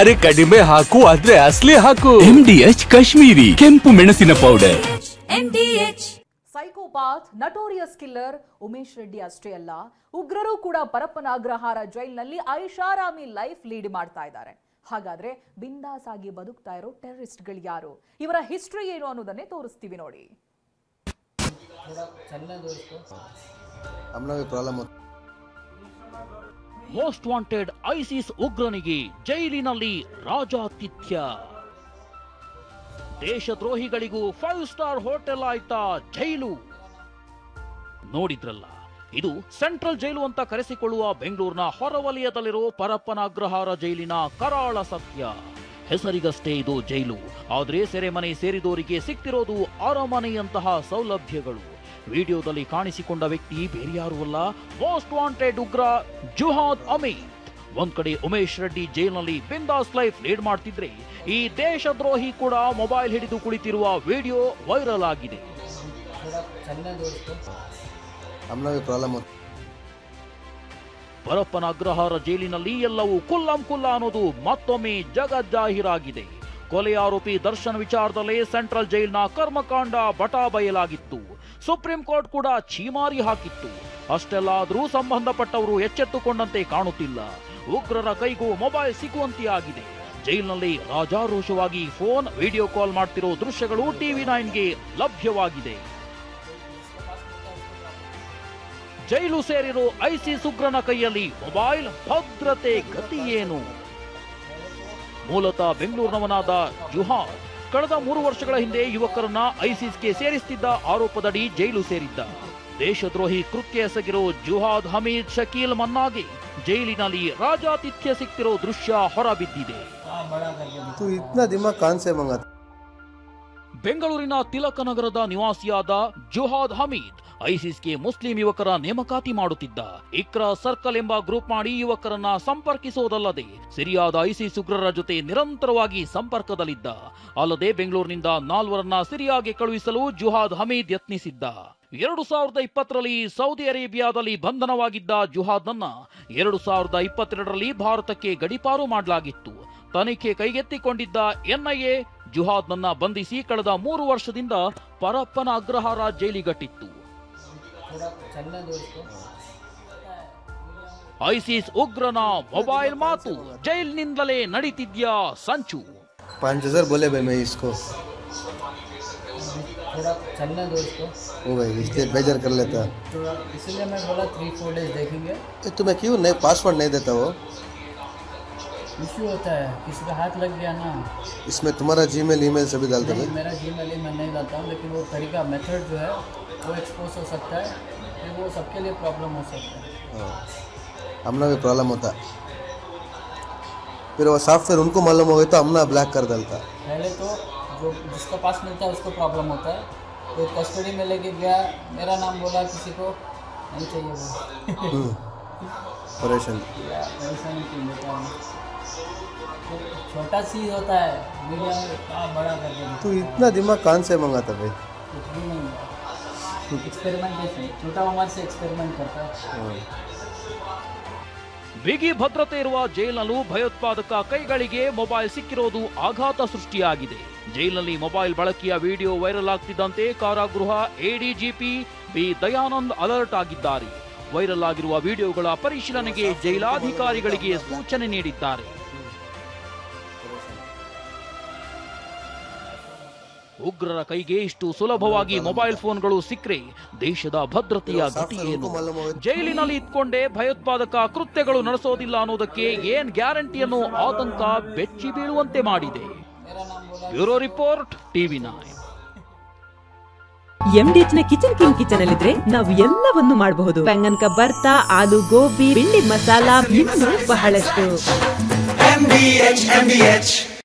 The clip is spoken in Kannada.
ಅರೆ ಕಡಿಮೆ ಹಾಕು ಆದ್ರೆ ಅಸಲಿ ಹಾಕು. MDH ಕಾಶ್ಮೀರಿ ಕೆಂಪು ಮೆಣಸಿನ powder. MDH. Psychopath notorious killer Umesh Reddy ಅಷ್ಟೇ ಅಲ್ಲ, ಉಗ್ರರು ಕೂಡ ಪರಪ್ಪನ ಅಗ್ರಹಾರ ಜೈಲಿನಲ್ಲಿ ಐಷಾರಾಮಿ ಲೈಫ್ ಲೀಡ್ ಮಾಡ್ತಾ ಇದ್ದಾರೆ. ಹಾಗಾದ್ರೆ ಬಿಂದಾಸ್ ಆಗಿ ಬದುಕ್ತಾ ಇರೋ ಟೆರರಿಸ್ಟ್ಗಳು ಯಾರು, ಇವರ ಹಿಸ್ಟ್ರಿ ಏನು ಅನ್ನೋದನ್ನೇ ತೋರಿಸ್ತೀವಿ ನೋಡಿ. ಮೋಸ್ಟ್ ವಾಂಟೆಡ್ ಐಸಿಸ್ ಉಗ್ರನಿಗೆ ಜೈಲಿನಲ್ಲಿ ರಾಜಾತಿಥ್ಯ. ದೇಶದ್ರೋಹಿಗಳಿಗೂ 5 ಸ್ಟಾರ್ ಹೋಟೆಲ್ ಆಯ್ತಾ ಜೈಲು. ನೋಡಿದ್ರಲ್ಲ, ಇದು ಸೆಂಟ್ರಲ್ ಜೈಲು ಅಂತ ಕರೆಸಿಕೊಳ್ಳುವ ಬೆಂಗಳೂರಿನ ಹೊರವಲಯದಲ್ಲಿರೋ ಪರಪ್ಪನ ಅಗ್ರಹಾರ ಜೈಲಿನ ಕರಾಳ ಸತ್ಯ. ಹೆಸರಿಗಷ್ಟೇ ಇದು ಜೈಲು, ಆದ್ರೆ ಸೆರೆಮನೆ ಸೇರಿದವರಿಗೆ ಸಿಕ್ತಿರೋದು ಅರಮನೆಯಂತಹ ಸೌಲಭ್ಯಗಳು. ವಿಡಿಯೋದಲ್ಲಿ ಕಾಣಿಸಿಕೊಂಡ ವ್ಯಕ್ತಿ ಬೇರ್ಯಾರೂ ಅಲ್ಲ, ಮೋಸ್ಟ್ ವಾಂಟೆಡ್ ಉಗ್ರ ಜುಹಾದ್ ಅಮೀದ್. ಒಂದ್ ಕಡೆ ಉಮೇಶ್ ರೆಡ್ಡಿ ಜೈಲಿನಲ್ಲಿ ಬಿಂದಾಸ್ ಲೈಫ್ ಲೀಡ್ ಮಾಡ್ತಿದ್ರೆ, ಈ ದೇಶದ್ರೋಹಿ ಕೂಡ ಮೊಬೈಲ್ ಹಿಡಿದು ಕುಳಿತಿರುವ ವಿಡಿಯೋ ವೈರಲ್ ಆಗಿದೆ. ಪರಪ್ಪನ ಅಗ್ರಹಾರ ಜೈಲಿನಲ್ಲಿ ಎಲ್ಲವೂ ಕುಲ್ಲಂ ಕುಲ್ಲ ಅನ್ನೋದು ಮತ್ತೊಮ್ಮೆ ಜಗಜ್ಜಾಹೀರಾಗಿದೆ. ಕೊಲೆ ಆರೋಪಿ ದರ್ಶನ್ ವಿಚಾರದಲ್ಲೇ ಸೆಂಟ್ರಲ್ ಜೈಲ್ನ ಕರ್ಮಕಾಂಡ ಬಟಾ ಬಯಲಾಗಿತ್ತು. ಸುಪ್ರೀಂ ಕೋರ್ಟ್ ಕೂಡ ಛೀಮಾರಿ ಹಾಕಿತ್ತು. ಅಷ್ಟೆಲ್ಲ ಆದರೂ ಸಂಬಂಧಪಟ್ಟವರು ಎಚ್ಚೆತ್ತುಕೊಂಡಂತೆ ಕಾಣುತ್ತಿಲ್ಲ. ಉಗ್ರರ ಕೈಗೂ ಮೊಬೈಲ್ ಸಿಗುವಂತೆ ಆಗಿದೆ. ಜೈಲಿನಲ್ಲಿ ರಾಜಾರೋಷವಾಗಿ ಫೋನ್ ವಿಡಿಯೋ ಕಾಲ್ ಮಾಡ್ತಿರೋ ದೃಶ್ಯಗಳು TV9ಗೆ ಲಭ್ಯವಾಗಿದೆ. ಜೈಲು ಸೇರಿರೋ ಐಸಿಸ್ ಉಗ್ರನ ಕೈಯಲ್ಲಿ ಮೊಬೈಲ್, ಭದ್ರತೆ ಗತಿ ಏನು? ಮೂಲತಃ ಬೆಂಗಳೂರಿನವನಾದ ಜುಹಾದ್ ಕಳೆದ 3 ವರ್ಷಗಳ ಹಿಂದೆ ಯುವಕರನ್ನ ಐಸಿಸ್ಗೆ ಸೇರಿಸುತ್ತಿದ್ದ ಆರೋಪದಡಿ ಜೈಲು ಸೇರಿದ್ದ. ದೇಶದ್ರೋಹಿ ಕೃತ್ಯ ಎಸಗಿರೋ ಜುಹಾದ್ ಹಮೀದ್ ಶಕೀಲ್ ಮನ್ನಾಗೆ ಜೈಲಿನಲ್ಲಿ ರಾಜಾತಿಥ್ಯ ಸಿಕ್ತಿರೋ ದೃಶ್ಯ ಹೊರಬಿದ್ದಿದೆ. ಬೆಂಗಳೂರಿನ ತಿಲಕನಗರದ ನಿವಾಸಿಯಾದ ಜುಹಾದ್ ಹಮೀದ್ ಐಸಿಸ್ಗೆ ಮುಸ್ಲಿಂ ಯುವಕರ ನೇಮಕಾತಿ ಮಾಡುತ್ತಿದ್ದ. ಇಕ್ರಾ ಸರ್ಕಲ್ ಎಂಬ ಗ್ರೂಪ್ ಮಾಡಿ ಯುವಕರನ್ನ ಸಂಪರ್ಕಿಸುವುದಲ್ಲದೆ ಸಿರಿಯಾದ ಐಸಿಸ್ ಉಗ್ರರ ಜೊತೆ ನಿರಂತರವಾಗಿ ಸಂಪರ್ಕದಲ್ಲಿದ್ದ. ಅಲ್ಲದೆ ಬೆಂಗಳೂರಿನಿಂದ 4ರನ್ನ ಸಿರಿಯಾಗೆ ಕಳುಹಿಸಲು ಜುಹಾದ್ ಹಮೀದ್ ಯತ್ನಿಸಿದ್ದ. 2020ರಲ್ಲಿ ಸೌದಿ ಅರೇಬಿಯಾದಲ್ಲಿ ಬಂಧನವಾಗಿದ್ದ ಜುಹಾದ್ನನ್ನ 2022ರಲ್ಲಿ ಭಾರತಕ್ಕೆ ಗಡೀಪಾರು ಮಾಡಲಾಗಿತ್ತು. ತನಿಖೆ ಕೈಗೆತ್ತಿಕೊಂಡಿದ್ದ NIA ಜುಹಾದ್ನನ್ನ ಬಂಧಿಸಿ ಕಳೆದ 3 ವರ್ಷದಿಂದ ಪರಪ್ಪನ ಅಗ್ರಹಾರ ಜೈಲಿಗಟ್ಟಿತ್ತು. ಐಸಿಸ್ ಉಗ್ರನ ಮೊಬೈಲ್ ಮಾತು, ಜೈಲಿನಿಂದಲೇ ನಡೀತಿದ್ಯಾ ಸಂಚು. 5000 बोले भाई मैं इसको थोड़ा चलने दो इसको। ओ भाई इसलिए बेजार कर लेता, इसलिए मैं बोला 3-4 डेज देखेंगे। तुम्हें क्यों नहीं पासवर्ड नहीं देता? वो इश्यू होता है, किसी का हाथ लग गया ना। इसमें तुम्हारा जीमेल ईमेल सभी डालते हैं? मेरा जीमेल मैं नहीं डालता हूँ, लेकिन वो तरीका मेथड जो है वो एक्सपोज हो सकता है, फिर वो सबके लिए प्रॉब्लम हो सकता है। हमने भी प्रॉब्लम होता, फिर वो सॉफ्टवेयर उनको मालूम हो गया तो हमने ब्लैक कर डालता। पहले तो जो जिसका पास मिलता है उसको प्रॉब्लम होता है, तो कस्टडी में लेके गया, मेरा नाम बोला, किसी को नहीं चाहिए वो परेशान छोटा चीज होता है, मीडिया में बड़ा कर देना। तू इतना दिमाग कहाँ से मंगाता भाई? कुछ भी नहीं, एक्सपेरिमेंटेशन, छोटा उम्र से एक्सपेरिमेंट करता है। ಬಿಗಿ ಭದ್ರತೆ ಇರುವ ಜೈಲಿನಲ್ಲೂ ಭಯೋತ್ಪಾದಕ ಕೈಗಳಿಗೆ ಮೊಬೈಲ್ ಸಿಕ್ಕಿರೋದು ಆಘಾತ ಸೃಷ್ಟಿಯಾಗಿದೆ. ಜೈಲಿನಲ್ಲಿ ಮೊಬೈಲ್ ಬಳಕೆಯ ವಿಡಿಯೋ ವೈರಲ್ ಆಗ್ತಿದ್ದಂತೆ ಕಾರಾಗೃಹ ADGP ಬಿ ದಯಾನಂದ್ ಅಲರ್ಟ್ ಆಗಿದ್ದಾರೆ. ವೈರಲ್ ಆಗಿರುವ ವಿಡಿಯೋಗಳ ಪರಿಶೀಲನೆಗೆ ಜೈಲಾಧಿಕಾರಿಗಳಿಗೆ ಸೂಚನೆ ನೀಡಿದ್ದಾರೆ. ಉಗ್ರರ ಕೈಗೆ ಇಷ್ಟು ಸುಲಭವಾಗಿ ಮೊಬೈಲ್ ಫೋನ್ಗಳು ಸಿಕ್ಕರೆ ದೇಶದ ಭದ್ರತೆಯ ಗತಿ ಏನು? ಜೈಲಿನಲ್ಲಿ ಇಟ್ಕೊಂಡೇ ಭಯೋತ್ಪಾದಕ ಕೃತ್ಯಗಳು ನಡೆಸೋದಿಲ್ಲ ಅನ್ನೋದಕ್ಕೆ ಏನ್ ಗ್ಯಾರಂಟಿ ಅನ್ನೋ ಆತಂಕ ಬೆಚ್ಚಿ ಬೀಳುವಂತೆ ಮಾಡಿದೆ. Bureau report TV9. MDH ನ ಕಿಚನ್ ಅಲ್ಲಿದ್ರೆ ನಾವು ಎಲ್ಲವನ್ನು ಮಾಡಬಹುದು. ಬೆಂಗನ್ ಕಾ ಬರ್ತಾ, ಆಲೂ ಗೋಬಿ, ಭಿಂಡಿ ಮಸಾಲಾ, ಇನ್ನೂ ಬಹಳಷ್ಟು. MDH